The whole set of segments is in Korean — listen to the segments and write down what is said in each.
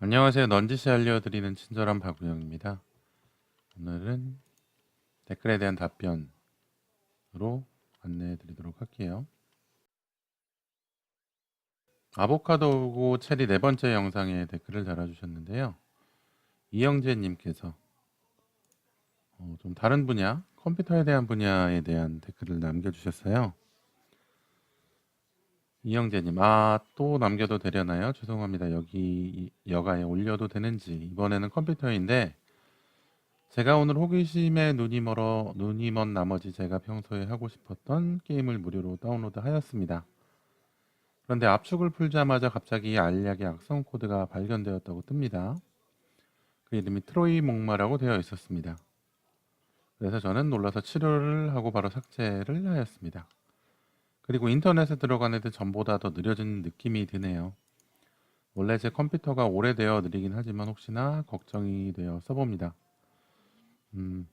안녕하세요. 넌지시 알려드리는 친절한 박우영입니다. 오늘은 댓글에 대한 답변으로 안내해 드리도록 할게요. 아보카도고 체리 네 번째 영상에 댓글을 달아주셨는데요. 이영재님께서 좀 다른 분야, 컴퓨터에 대한 분야에 대한 댓글을 남겨주셨어요. 이영재님, 또 남겨도 되려나요? 죄송합니다. 여기 여가에 올려도 되는지. 이번에는 컴퓨터인데 제가 오늘 호기심에 눈이 먼 나머지 제가 평소에 하고 싶었던 게임을 무료로 다운로드 하였습니다. 그런데 압축을 풀자마자 갑자기 알약의 악성 코드가 발견되었다고 뜹니다. 그 이름이 트로이 목마라고 되어 있었습니다. 그래서 저는 놀라서 치료를 하고 바로 삭제를 하였습니다. 그리고 인터넷에 들어가는데 전보다 더 느려진 느낌이 드네요. 원래 제 컴퓨터가 오래되어 느리긴 하지만 혹시나 걱정이 되어 써봅니다. 음,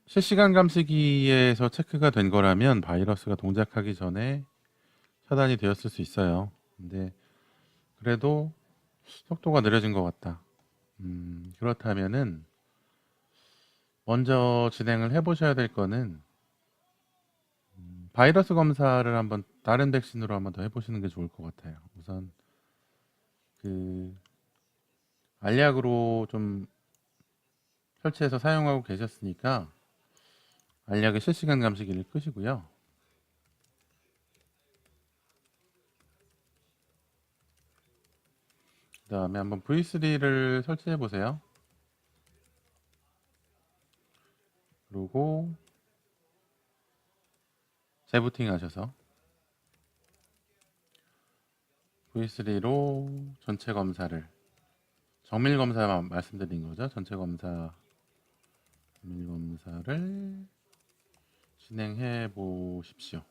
실시간 감시기에서 체크가 된 거라면 바이러스가 동작하기 전에 차단이 되었을 수 있어요. 근데 그래도 속도가 느려진 것 같다. 그렇다면은 먼저 진행을 해보셔야 될 거는 바이러스 검사를 한번 다른 백신으로 한번 더 해보시는 게 좋을 것 같아요. 우선 그 알약으로 좀 설치해서 사용하고 계셨으니까 알약의 실시간 감시기를 끄시고요. 그 다음에 한번 V3를 설치해 보세요. 그리고 재부팅 하셔서 V3로 전체 검사를 정밀 검사만 말씀드린 거죠. 전체 검사 정밀 검사를 진행해 보십시오.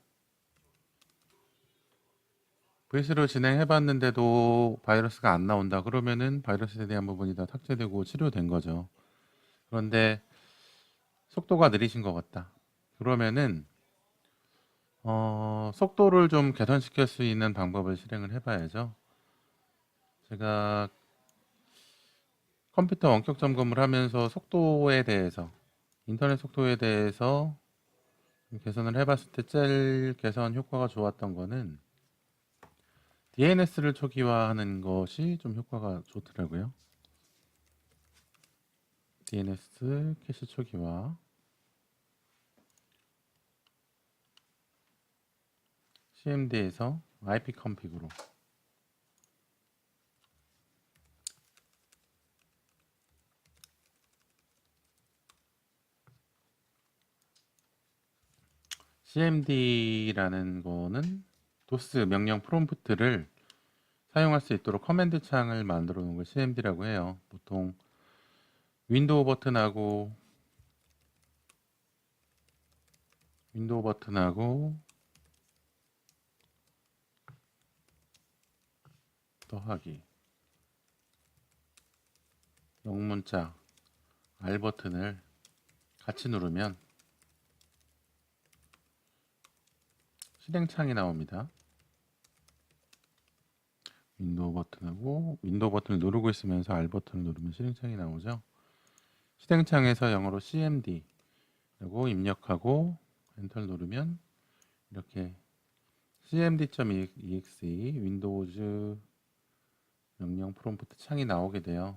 V3로 진행해 봤는데도 바이러스가 안 나온다 그러면은 바이러스에 대한 부분이 다 삭제되고 치료된 거죠. 그런데 속도가 느리신 것 같다. 그러면은 속도를 좀 개선시킬 수 있는 방법을 실행을 해봐야죠. 제가 컴퓨터 원격 점검을 하면서 속도에 대해서 인터넷 속도에 대해서 개선을 해봤을 때 제일 개선 효과가 좋았던 거는 DNS를 초기화하는 것이 좀 효과가 좋더라고요. DNS 캐시 초기화 CMD에서 IP 컴픽으로 CMD라는 거는 도스 명령 프롬프트를 사용할 수 있도록 커맨드 창을 만들어 놓은 걸 CMD라고 해요. 보통 윈도우 버튼하고 더하기 영문자 R 버튼을 같이 누르면 실행창이 나옵니다. 윈도우 버튼을 누르고 있으면서 R 버튼을 누르면 실행창이 나오죠. 실행창에서 영어로 CMD라고 입력하고 엔터를 누르면 이렇게 cmd.exe 윈도우즈 명령 프롬프트 창이 나오게 돼요.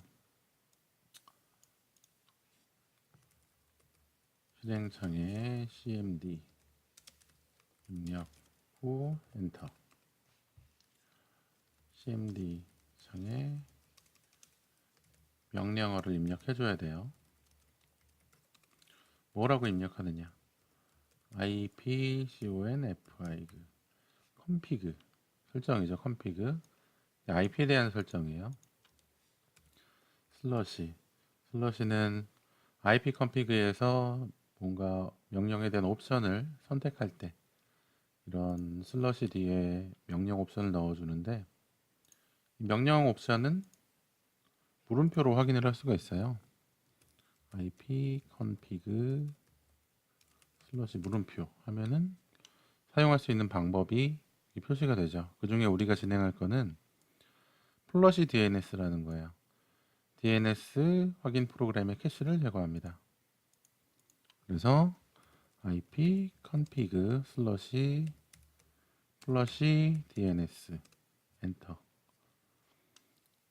실행창에 cmd 입력 후 엔터. cmd 창에 명령어를 입력해 줘야 돼요. 뭐라고 입력하느냐? config 설정이죠. config IP에 대한 설정이에요. 슬러시는 IP config에서 뭔가 명령에 대한 옵션을 선택할 때 이런 슬러시 뒤에 명령 옵션을 넣어주는데 이 명령 옵션은 물음표로 확인을 할 수가 있어요. IP config 슬러시 물음표 하면은 사용할 수 있는 방법이 표시가 되죠. 그 중에 우리가 진행할 거는 플러시 DNS라는 거예요. DNS 확인 프로그램의 캐시를 제거합니다. 그래서 IP config 플러시 DNS 엔터.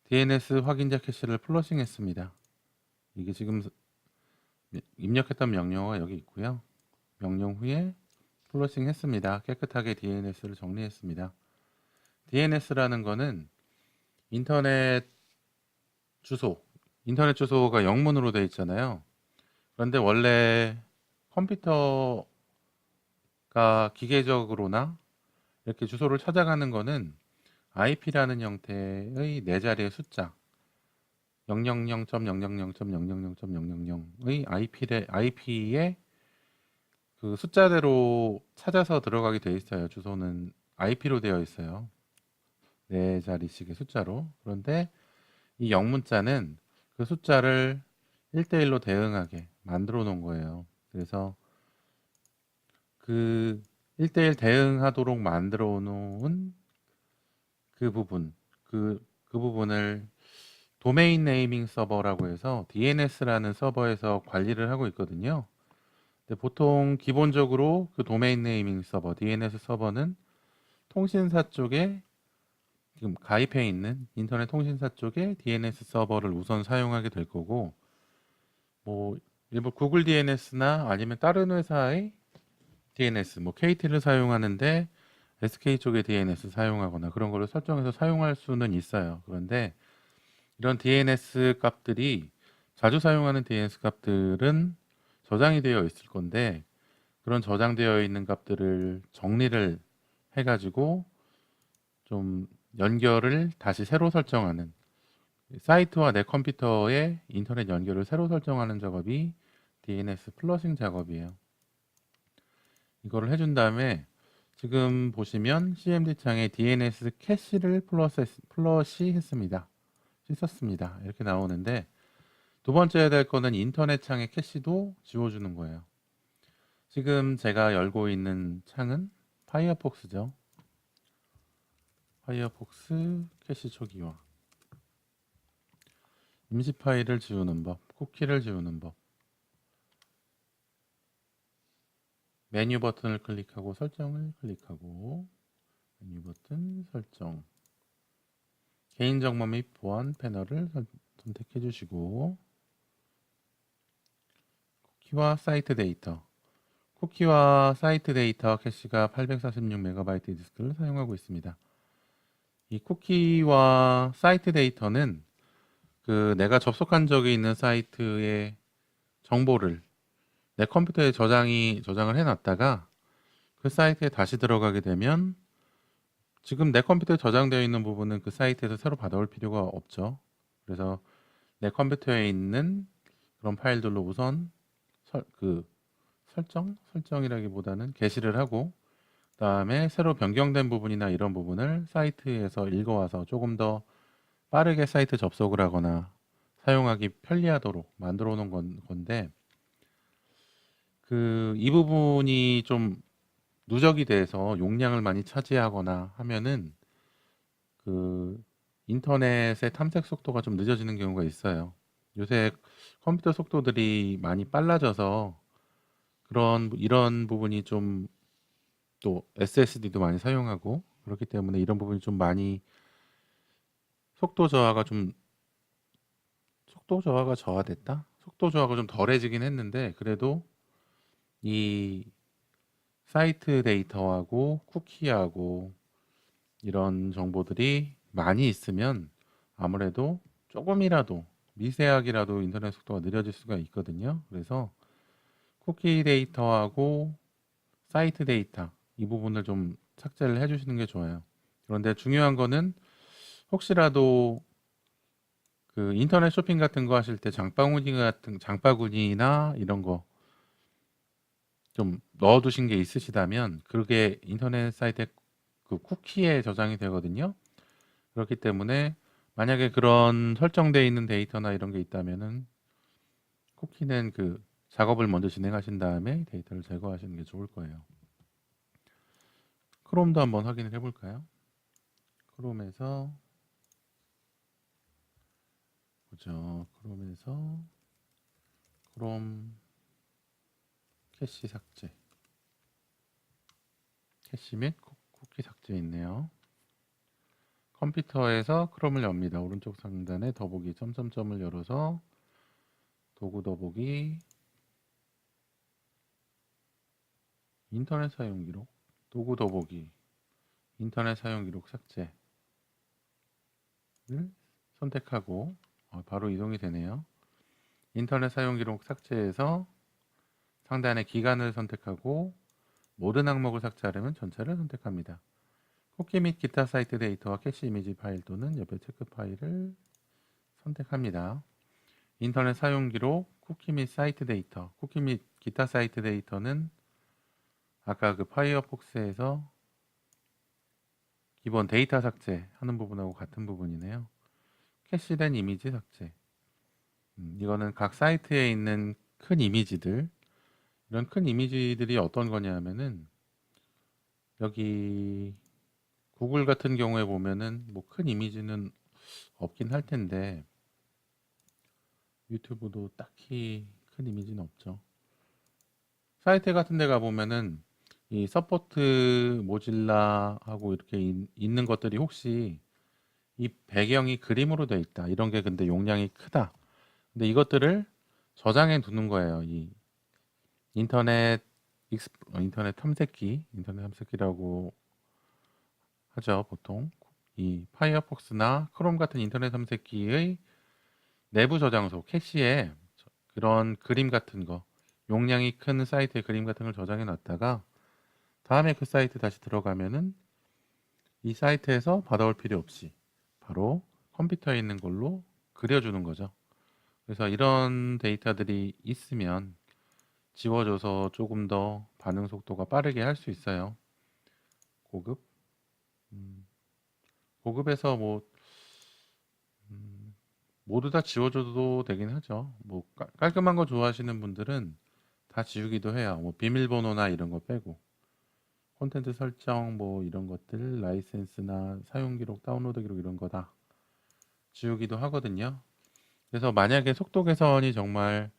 DNS 확인자 캐시를 플러싱 했습니다. 이게 지금 입력했던 명령어가 여기 있고요. 명령 후에 플러싱 했습니다. 깨끗하게 DNS를 정리했습니다. DNS라는 거는 인터넷 주소가 영문으로 되어 있잖아요. 그런데 원래 컴퓨터가 기계적으로나 이렇게 주소를 찾아가는 거는 IP라는 형태의 네 자리의 숫자 000.000.000.000의 IP의 그 숫자대로 찾아서 들어가게 되어 있어요. 주소는 IP로 되어 있어요. 네 자리씩의 숫자로. 그런데 이 영문자는 그 숫자를 1대1로 대응하게 만들어 놓은 거예요. 그래서 그 1대1 대응하도록 만들어 놓은 그 부분을 도메인 네이밍 서버라고 해서 DNS라는 서버에서 관리를 하고 있거든요. 근데 보통 기본적으로 그 도메인 네이밍 서버, DNS 서버는 통신사 쪽에 지금 가입해 있는 인터넷 통신사 쪽에 DNS 서버를 우선 사용하게 될 거고, 뭐 일부 구글 DNS나 아니면 다른 회사의 DNS, 뭐 KT를 사용하는데 SK 쪽의 DNS 사용하거나 그런 거를 설정해서 사용할 수는 있어요. 그런데 이런 DNS 값들이 자주 사용하는 DNS 값들은 저장이 되어 있을 건데 그런 저장되어 있는 값들을 정리를 해가지고 좀 연결을 다시 새로 설정하는 사이트와 내 컴퓨터의 인터넷 연결을 새로 설정하는 작업이 DNS 플러싱 작업이에요. 이거를 해준 다음에 지금 보시면 CMD 창에 DNS 캐시를 플러시 했습니다. 씻었습니다. 이렇게 나오는데 두 번째 해야 될 거는 인터넷 창의 캐시도 지워주는 거예요. 지금 제가 열고 있는 창은 파이어폭스죠. 파이어폭스 캐시 초기화. 임시 파일을 지우는 법, 쿠키를 지우는 법. 메뉴 버튼을 클릭하고 설정을 클릭하고 메뉴 버튼 설정. 개인정보 및 보안 패널을 선택해 주시고 쿠키와 사이트 데이터. 쿠키와 사이트 데이터 캐시가 846MB 디스크를 사용하고 있습니다. 이 쿠키와 사이트 데이터는 그 내가 접속한 적이 있는 사이트의 정보를 내 컴퓨터에 저장을 해놨다가 그 사이트에 다시 들어가게 되면 지금 내 컴퓨터에 저장되어 있는 부분은 그 사이트에서 새로 받아올 필요가 없죠. 그래서 내 컴퓨터에 있는 그런 파일들로 우선 설정이라기보다는 게시를 하고 그다음에 새로 변경된 부분이나 이런 부분을 사이트에서 읽어와서 조금 더 빠르게 사이트 접속을 하거나 사용하기 편리하도록 만들어 놓은 건데 이 부분이 좀 누적이 돼서 용량을 많이 차지하거나 하면은 그 인터넷의 탐색 속도가 좀 늦어지는 경우가 있어요. 요새 컴퓨터 속도들이 많이 빨라져서 이런 부분이 좀 또 SSD도 많이 사용하고 그렇기 때문에 이런 부분이 좀 많이 속도 저하가 저하됐다? 속도 저하가 좀 덜해지긴 했는데 그래도 이 사이트 데이터하고 쿠키하고 이런 정보들이 많이 있으면 아무래도 조금이라도 미세하게라도 인터넷 속도가 느려질 수가 있거든요. 그래서 쿠키 데이터하고 사이트 데이터 이 부분을 좀 삭제를 해주시는 게 좋아요. 그런데 중요한 거는 혹시라도 그 인터넷 쇼핑 같은 거 하실 때 장바구니나 이런 거 좀 넣어두신 게 있으시다면 그게 인터넷 사이트에 그 쿠키에 저장이 되거든요. 그렇기 때문에 만약에 그런 설정되어 있는 데이터나 이런 게 있다면은 쿠키는 그 작업을 먼저 진행하신 다음에 데이터를 제거하시는 게 좋을 거예요. 크롬도 한번 확인을 해볼까요? 크롬에서 보죠. 크롬에서 크롬 캐시 삭제, 캐시 및 쿠키 삭제 있네요. 컴퓨터에서 크롬을 엽니다. 오른쪽 상단에 더보기 점점점을 열어서 도구 더보기, 인터넷 사용 기록, 도구 더보기, 인터넷 사용 기록 삭제를 선택하고 바로 이동이 되네요. 인터넷 사용 기록 삭제에서 상단의 기간을 선택하고 모든 항목을 삭제하려면 전체를 선택합니다. 쿠키 및 기타 사이트 데이터와 캐시 이미지 파일 또는 옆에 체크 파일을 선택합니다. 인터넷 사용 기록, 쿠키 및 사이트 데이터, 쿠키 및 기타 사이트 데이터는 아까 그 파이어폭스에서 기본 데이터 삭제하는 부분하고 같은 부분이네요. 캐시된 이미지 삭제. 이거는 각 사이트에 있는 큰 이미지들, 이런 큰 이미지들이 어떤 거냐면은 여기 구글 같은 경우에 보면은 뭐 큰 이미지는 없긴 할 텐데 유튜브도 딱히 큰 이미지는 없죠. 사이트 같은 데 가보면은 이 서포트 모질라하고 이렇게 있는 것들이 혹시 이 배경이 그림으로 되어 있다, 이런 게 근데 용량이 크다, 근데 이것들을 저장해 두는 거예요. 이 인터넷 인터넷 탐색기, 인터넷 탐색기라고 하죠 보통. 이 파이어폭스나 크롬 같은 인터넷 탐색기의 내부 저장소 캐시에 그런 그림 같은 거, 용량이 큰 사이트의 그림 같은 걸 저장해 놨다가 다음에 그 사이트 다시 들어가면은 이 사이트에서 받아올 필요 없이 바로 컴퓨터에 있는 걸로 그려주는 거죠. 그래서 이런 데이터들이 있으면 지워줘서 조금 더 반응 속도가 빠르게 할 수 있어요. 고급. 고급에서 뭐 모두 다 지워줘도 되긴 하죠. 뭐 깔끔한 거 좋아하시는 분들은 다 지우기도 해요. 뭐 비밀번호나 이런 거 빼고 콘텐츠 설정 뭐 이런 것들, 라이센스나 사용 기록, 다운로드 기록 이런 거 다 지우기도 하거든요. 그래서 만약에 속도 개선이 정말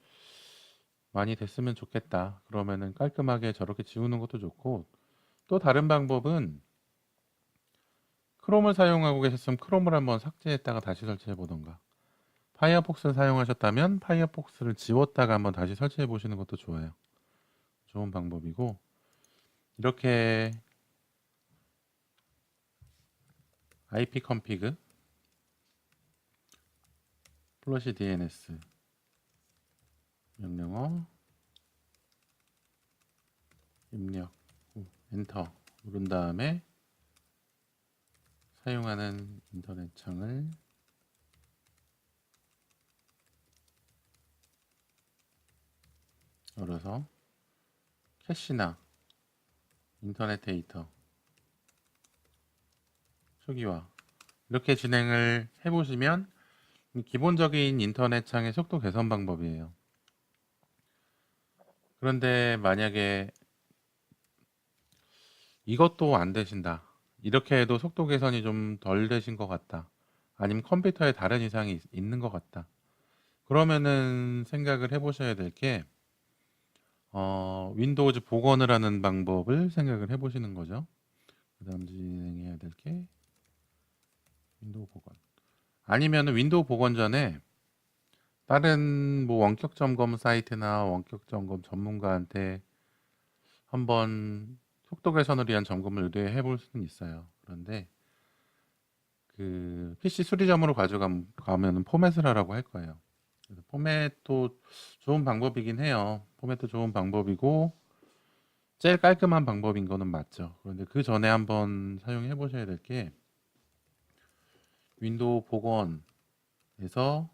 많이 됐으면 좋겠다, 그러면은 깔끔하게 저렇게 지우는 것도 좋고, 또 다른 방법은 크롬을 사용하고 계셨으면 크롬을 한번 삭제했다가 다시 설치해 보던가, 파이어폭스를 사용하셨다면 파이어폭스를 지웠다가 한번 다시 설치해 보시는 것도 좋아요. 좋은 방법이고, 이렇게 IP 컨피그 플러시 DNS 명령어 입력 후 엔터 누른 다음에 사용하는 인터넷 창을 열어서 캐시나 인터넷 데이터 초기화 이렇게 진행을 해보시면 기본적인 인터넷 창의 속도 개선 방법이에요. 그런데 만약에 이것도 안 되신다, 이렇게 해도 속도 개선이 좀 덜 되신 것 같다, 아니면 컴퓨터에 다른 이상이 있는 것 같다, 그러면은 생각을 해보셔야 될 게 윈도우즈 복원을 하는 방법을 생각을 해보시는 거죠. 그 다음 진행해야 될 게 윈도우 복원, 아니면 윈도우 복원 전에 다른 뭐 원격 점검 사이트나 원격 점검 전문가한테 한번 속도 개선을 위한 점검을 의뢰해 볼 수는 있어요. 그런데 그 PC 수리점으로 가면은 포맷을 하라고 할 거예요. 그래서 포맷도 좋은 방법이긴 해요. 포맷도 좋은 방법이고 제일 깔끔한 방법인 거는 맞죠. 그런데 그 전에 한번 사용해 보셔야 될 게 윈도우 복원에서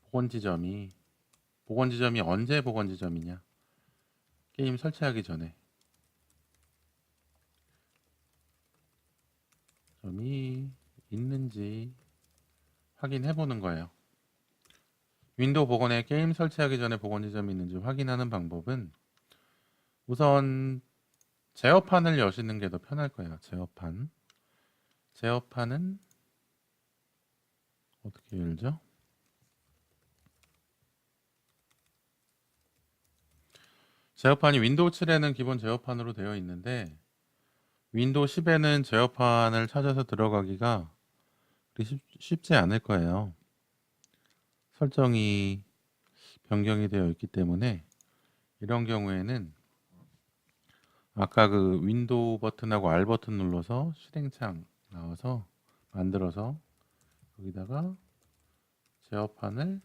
복원 지점이 언제 복원 지점이냐, 게임 설치하기 전에 점이 있는지 확인해 보는 거예요. 윈도우 복원에 게임 설치하기 전에 복원 지점이 있는지 확인하는 방법은 우선 제어판을 여시는 게 더 편할 거예요. 제어판은 어떻게 열죠? 제어판이 윈도우 7에는 기본 제어판으로 되어 있는데 윈도우 10에는 제어판을 찾아서 들어가기가 그리 쉽지 않을 거예요. 설정이 변경이 되어 있기 때문에 이런 경우에는 아까 그 윈도우 버튼하고 R 버튼 눌러서 실행창 나와서 만들어서 여기다가 제어판을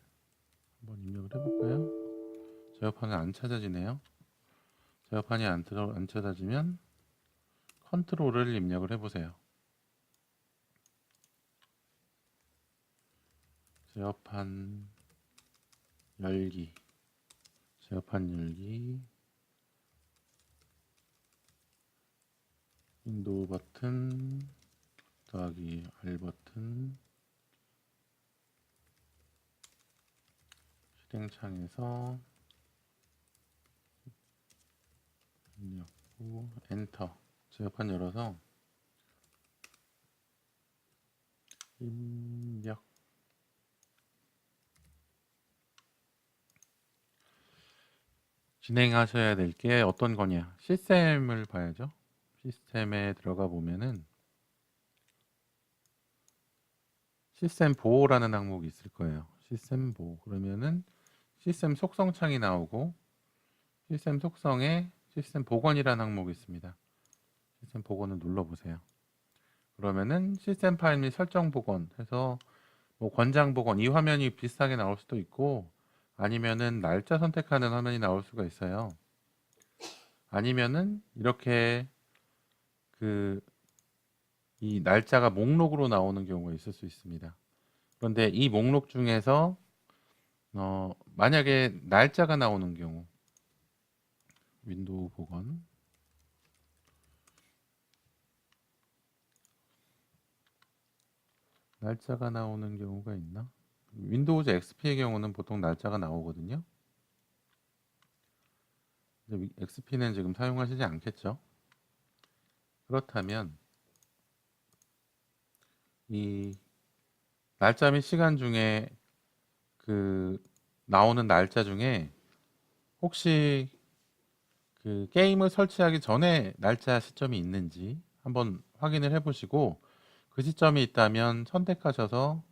한번 입력을 해볼까요? 제어판은 안 찾아지네요. 제어판이 안 찾아지면 컨트롤을 입력을 해보세요. 제어판 열기, 제어판 열기, 윈도우 버튼 더하기 R 버튼, 실행창에서 입력 후 엔터. 제어판 열어서 입력. 진행하셔야 될 게 어떤 거냐? 시스템을 봐야죠. 시스템에 들어가 보면은 시스템 보호라는 항목이 있을 거예요. 시스템 보호. 그러면은 시스템 속성 창이 나오고 시스템 속성에 시스템 복원이라는 항목이 있습니다. 시스템 복원을 눌러보세요. 그러면은 시스템 파일 및 설정 복원 해서 뭐 권장 복원 이 화면이 비슷하게 나올 수도 있고 아니면은 날짜 선택하는 화면이 나올 수가 있어요. 아니면은 이렇게 그 이 날짜가 목록으로 나오는 경우가 있을 수 있습니다. 그런데 이 목록 중에서 만약에 날짜가 나오는 경우 윈도우 복원 날짜가 나오는 경우가 있나? 윈도우즈 XP의 경우는 보통 날짜가 나오거든요. XP는 지금 사용하시지 않겠죠? 그렇다면 이 날짜 및 시간 중에 그 나오는 날짜 중에 혹시 그 게임을 설치하기 전에 날짜 시점이 있는지 한번 확인을 해보시고 그 시점이 있다면 선택하셔서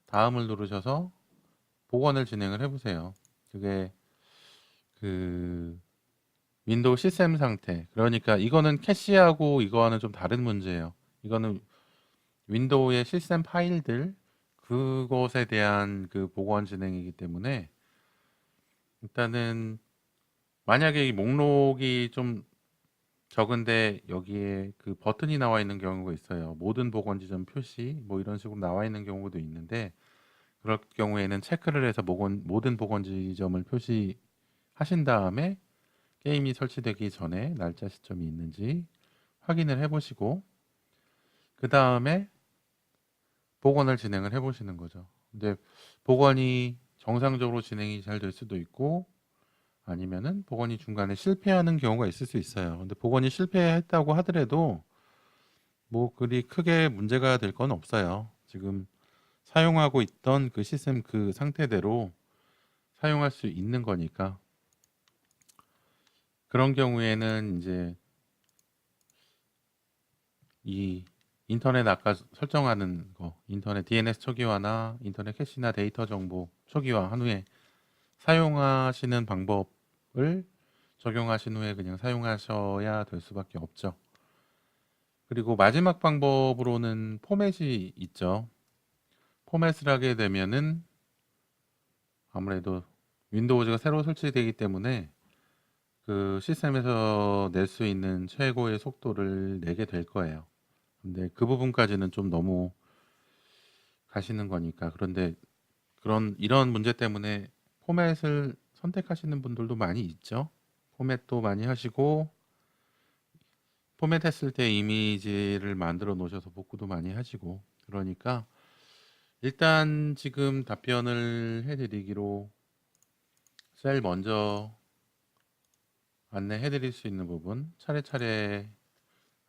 다음을 누르셔서 복원을 진행을 해보세요. 그게 그 윈도우 시스템 상태. 그러니까 이거는 캐시하고 이거와는 좀 다른 문제예요. 이거는 윈도우의 시스템 파일들 그것에 대한 그 복원 진행이기 때문에 일단은 만약에 이 목록이 좀 적은데 여기에 그 버튼이 나와 있는 경우가 있어요. 모든 복원 지점 표시 뭐 이런 식으로 나와 있는 경우도 있는데 그럴 경우에는 체크를 해서 모든 복원 지점을 표시하신 다음에 게임이 설치되기 전에 날짜 시점이 있는지 확인을 해보시고 그 다음에 복원을 진행을 해보시는 거죠. 근데 복원이 정상적으로 진행이 잘 될 수도 있고 아니면은 복원이 중간에 실패하는 경우가 있을 수 있어요. 근데 복원이 실패했다고 하더라도 뭐 그리 크게 문제가 될 건 없어요. 지금 사용하고 있던 그 시스템 그 상태대로 사용할 수 있는 거니까 그런 경우에는 이제 이 인터넷 아까 설정하는 거 인터넷 DNS 초기화나 인터넷 캐시나 데이터 정보 초기화 한 후에 사용하시는 방법을 적용하신 후에 그냥 사용하셔야 될 수밖에 없죠. 그리고 마지막 방법으로는 포맷이 있죠. 포맷을 하게 되면은 아무래도 윈도우즈가 새로 설치되기 때문에 그 시스템에서 낼 수 있는 최고의 속도를 내게 될 거예요. 근데 그 부분까지는 좀 너무 가시는 거니까. 그런데 이런 문제 때문에 포맷을 선택하시는 분들도 많이 있죠. 포맷도 많이 하시고 포맷했을 때 이미지를 만들어 놓으셔서 복구도 많이 하시고 그러니까 일단 지금 답변을 해드리기로 제일 먼저 안내해 드릴 수 있는 부분 차례차례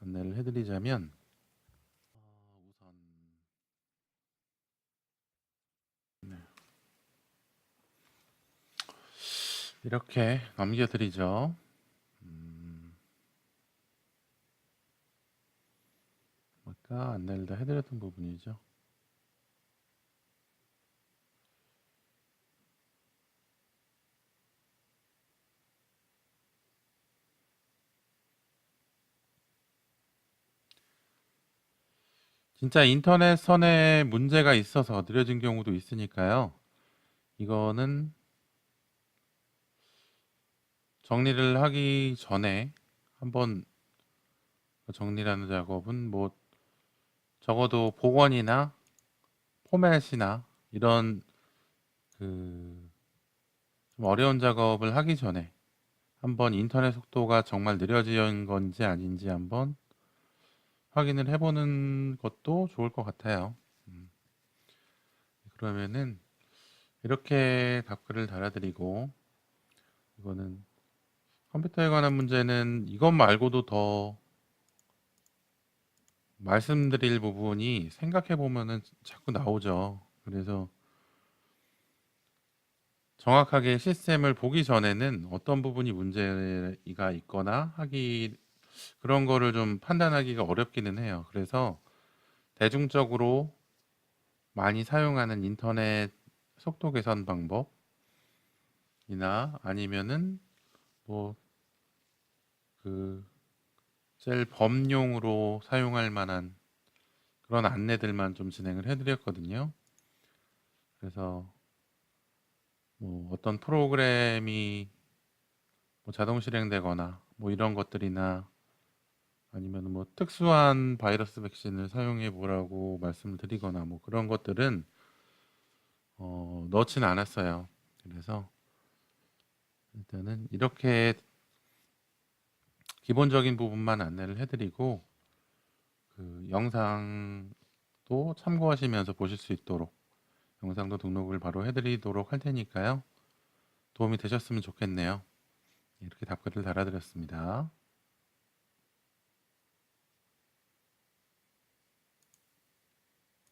안내를 해드리자면 우선 이렇게 넘겨드리죠. 아까 안내를 다 해드렸던 부분이죠. 진짜 인터넷 선에 문제가 있어서 느려진 경우도 있으니까요. 이거는 정리를 하기 전에 한번 정리라는 작업은 뭐 적어도 복원이나 포맷이나 이런 그 좀 어려운 작업을 하기 전에 한번 인터넷 속도가 정말 느려진 건지 아닌지 한번 확인을 해보는 것도 좋을 것 같아요. 그러면은 이렇게 답글을 달아드리고, 이거는 컴퓨터에 관한 문제는 이것 말고도 더 말씀드릴 부분이 생각해 보면은 자꾸 나오죠. 그래서 정확하게 시스템을 보기 전에는 어떤 부분이 문제가 있거나 하기, 그런 거를 좀 판단하기가 어렵기는 해요. 그래서 대중적으로 많이 사용하는 인터넷 속도 개선 방법이나 아니면은 뭐 그 제일 범용으로 사용할 만한 그런 안내들만 좀 진행을 해드렸거든요. 그래서 뭐 어떤 프로그램이 뭐 자동 실행되거나 뭐 이런 것들이나 아니면 뭐 특수한 바이러스 백신을 사용해 보라고 말씀을 드리거나 뭐 그런 것들은 넣진 않았어요. 그래서 일단은 이렇게 기본적인 부분만 안내를 해드리고, 그 영상도 참고하시면서 보실 수 있도록 영상도 등록을 바로 해드리도록 할 테니까요. 도움이 되셨으면 좋겠네요. 이렇게 답글을 달아드렸습니다.